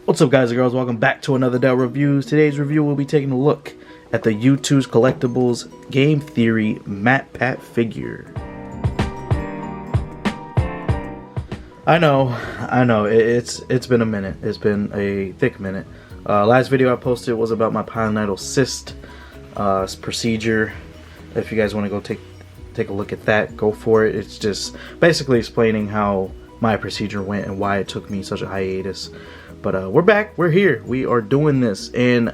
What's up, guys and girls? Welcome back to another Dell Reviews. Today's review will be taking a look at the Youtooz Collectibles Game Theory MatPat figure. I know, it's been a minute. It's been a thick minute. Last video I posted was about my pilonidal cyst procedure. If you guys want to go take a look at that, go for it. It's just basically explaining how my procedure went and why it took me such a hiatus. But we're back, we're here, we are doing this, and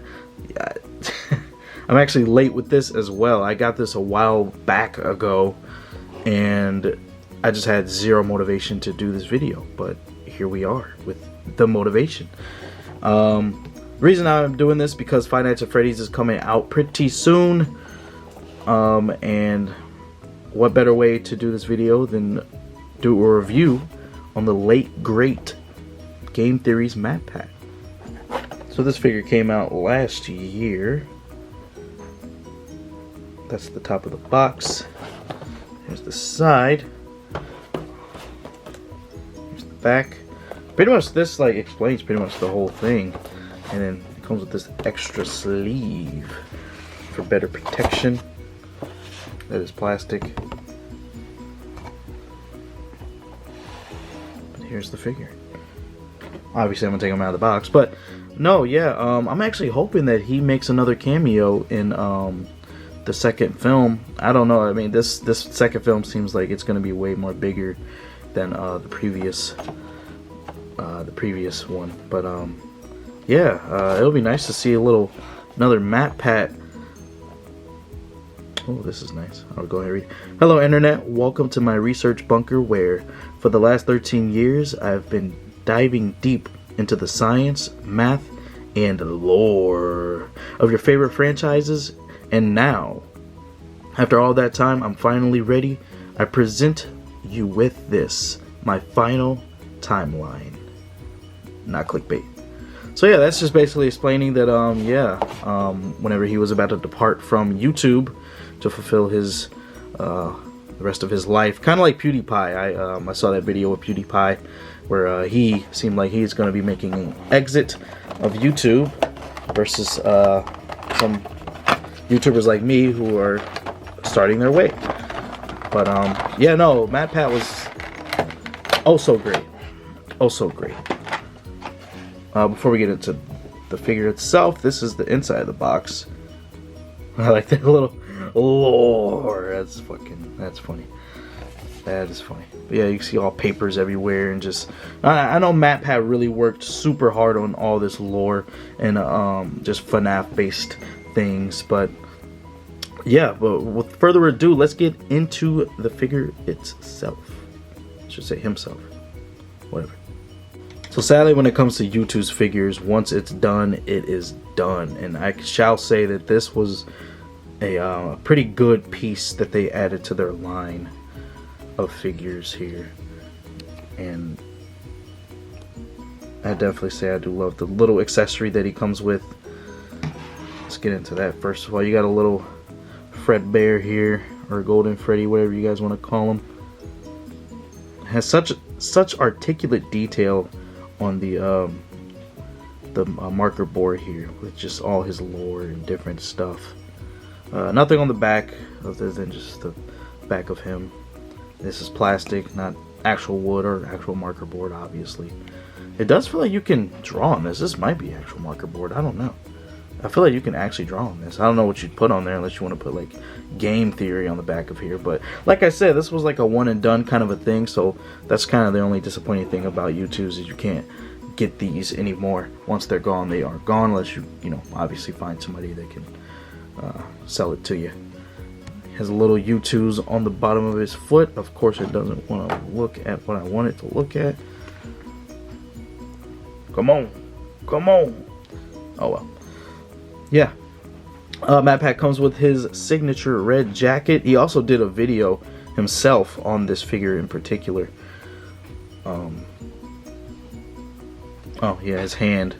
I'm actually late with this as well. I got this a while back ago, and I just had zero motivation to do this video, but here we are with the motivation. The reason I'm doing this because Five Nights at Freddy's is coming out pretty soon, and what better way to do this video than do a review on the late great Game Theory's MatPat. So this figure came out last year. That's the top of the box. Here's the side. Here's the back. Pretty much this like explains pretty much the whole thing. And then it comes with this extra sleeve for better protection. That is plastic. But here's the figure. Obviously, I'm gonna take him out of the box, but no, yeah, I'm actually hoping that he makes another cameo in the second film. I don't know. I mean, this second film seems like it's gonna be way more bigger than the previous one. But yeah, it'll be nice to see another MatPat. Oh, this is nice. I'll go ahead and read. Hello, Internet. Welcome to my research bunker, where for the last 13 years I've been diving deep into the science, math, and lore of your favorite franchises. And now, after all that time, I'm finally ready. I present you with this, my final timeline. Not clickbait. So yeah, that's just basically explaining that whenever he was about to depart from YouTube to fulfill his the rest of his life, kind of like PewDiePie. I saw that video with PewDiePie where he seemed like he's going to be making an exit of YouTube versus some YouTubers like me who are starting their way. But yeah, no, MatPat was oh so great. Oh so great. Before we get into the figure itself, this is the inside of the box. I like that little lore. That's funny. That is funny. But yeah, you can see all papers everywhere, and just I know MatPat really worked super hard on all this lore and just FNAF based things. But yeah, but with further ado, let's get into the figure itself. I should say himself. Whatever. So sadly, when it comes to Youtooz figures, once it's done, it is done. And I shall say that this was a pretty good piece that they added to their line of figures here. And I definitely say I do love the little accessory that he comes with. Let's get into that. First of all, you got a little Fredbear here, or Golden Freddy, whatever you guys want to call him. It has such articulate detail on the marker board here, with just all his lore and different stuff. Nothing on the back other than just the back of him. This is plastic, not actual wood or actual marker board, obviously. It does feel like you can draw on this. This might be actual marker board, I don't know. I feel like you can actually draw on this. I don't know what you'd put on there unless you want to put like Game Theory on the back of here. But like I said, this was like a one and done kind of a thing. So that's kind of the only disappointing thing about Youtooz, is you can't get these anymore. Once they're gone, they are gone, unless you obviously find somebody that can sell it to you. Has a little Youtooz on the bottom of his foot. Of course, it doesn't want to look at what I want it to look at. Come on. Oh well. Yeah. MatPat comes with his signature red jacket. He also did a video himself on this figure in particular. Oh yeah, his hand.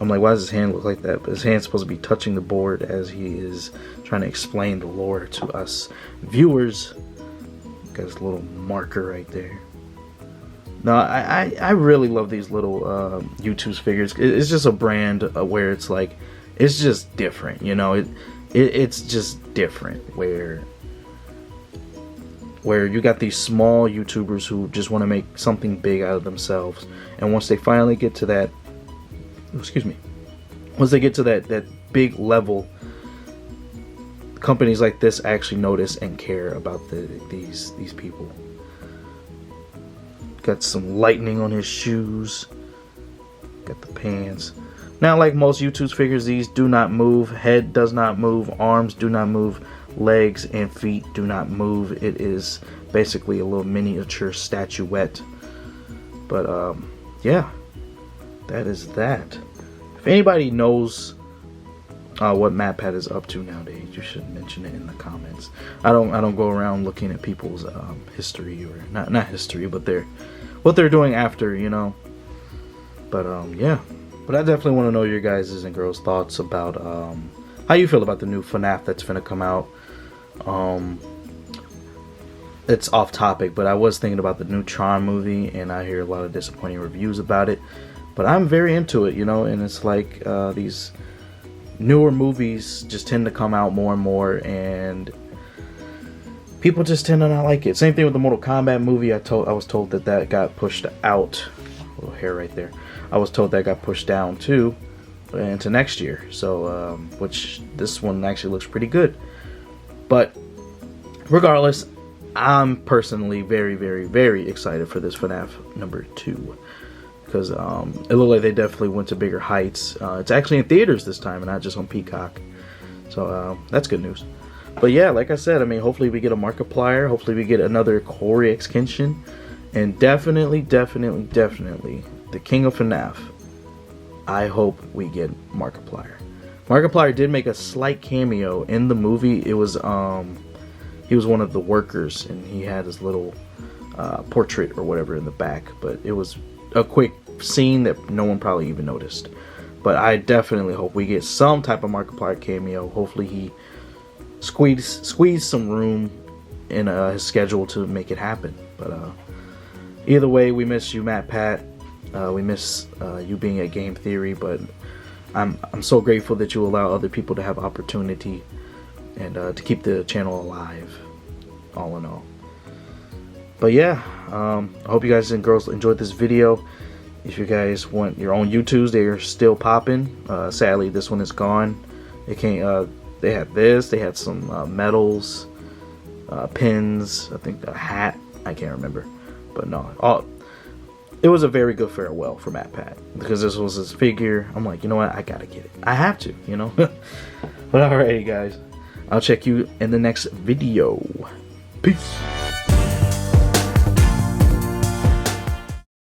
I'm like, why does his hand look like that? But his hand's supposed to be touching the board as he is trying to explain the lore to us viewers. Got his little marker right there. No, I really love these little Youtooz figures. It's just a brand where it's like, it's just different, you know. It's just different where you got these small YouTubers who just want to make something big out of themselves, and once they finally get to that, excuse me, once they get to that big level, companies like this actually notice and care about these people. Got some lightning on his shoes. Got the pants. Now, like most Youtooz figures, these do not move. Head does not move. Arms do not move. Legs and feet do not move. It is basically a little miniature statuette. But yeah, that is that. If anybody knows what MatPat is up to nowadays, you should mention it in the comments. I don't go around looking at people's history, or not history, but what they're doing after, you know. But yeah, but I definitely want to know your guys' and girls' thoughts about how you feel about the new FNAF that's finna come out. It's off topic, but I was thinking about the new Charm movie, and I hear a lot of disappointing reviews about it. But I'm very into it, you know, and it's like these newer movies just tend to come out more and more, and people just tend to not like it. Same thing with the Mortal Kombat movie. I was told that got pushed out. A little hair right there. I was told that got pushed down too into next year. So which this one actually looks pretty good. But regardless, I'm personally very, very, very excited for this FNAF #2. Because it looked like they definitely went to bigger heights. It's actually in theaters this time and not just on Peacock. So that's good news. But yeah, like I said, I mean, hopefully we get a Markiplier. Hopefully we get another Corey X Kenshin. And definitely, definitely, definitely, the King of FNAF. I hope we get Markiplier. Markiplier did make a slight cameo in the movie. It was, he was one of the workers, and he had his little portrait or whatever in the back. But it was a quick scene that no one probably even noticed. But I hope we get some type of Markiplier cameo. Hopefully he squeeze some room in his schedule to make it happen. But either way, we miss you, MatPat. We miss you being at Game Theory, but I'm so grateful that you allow other people to have opportunity and to keep the channel alive, all in all. But yeah, I hope you guys and girls enjoyed this video. If you guys want your own Youtooz, they are still popping. Sadly, this one is gone. It can't. They had this. They had some medals, pins. I think a hat. I can't remember. But no, it was a very good farewell for MatPat because this was his figure. I'm like, you know what? I gotta get it. I have to, you know. But alrighty, guys. I'll check you in the next video. Peace.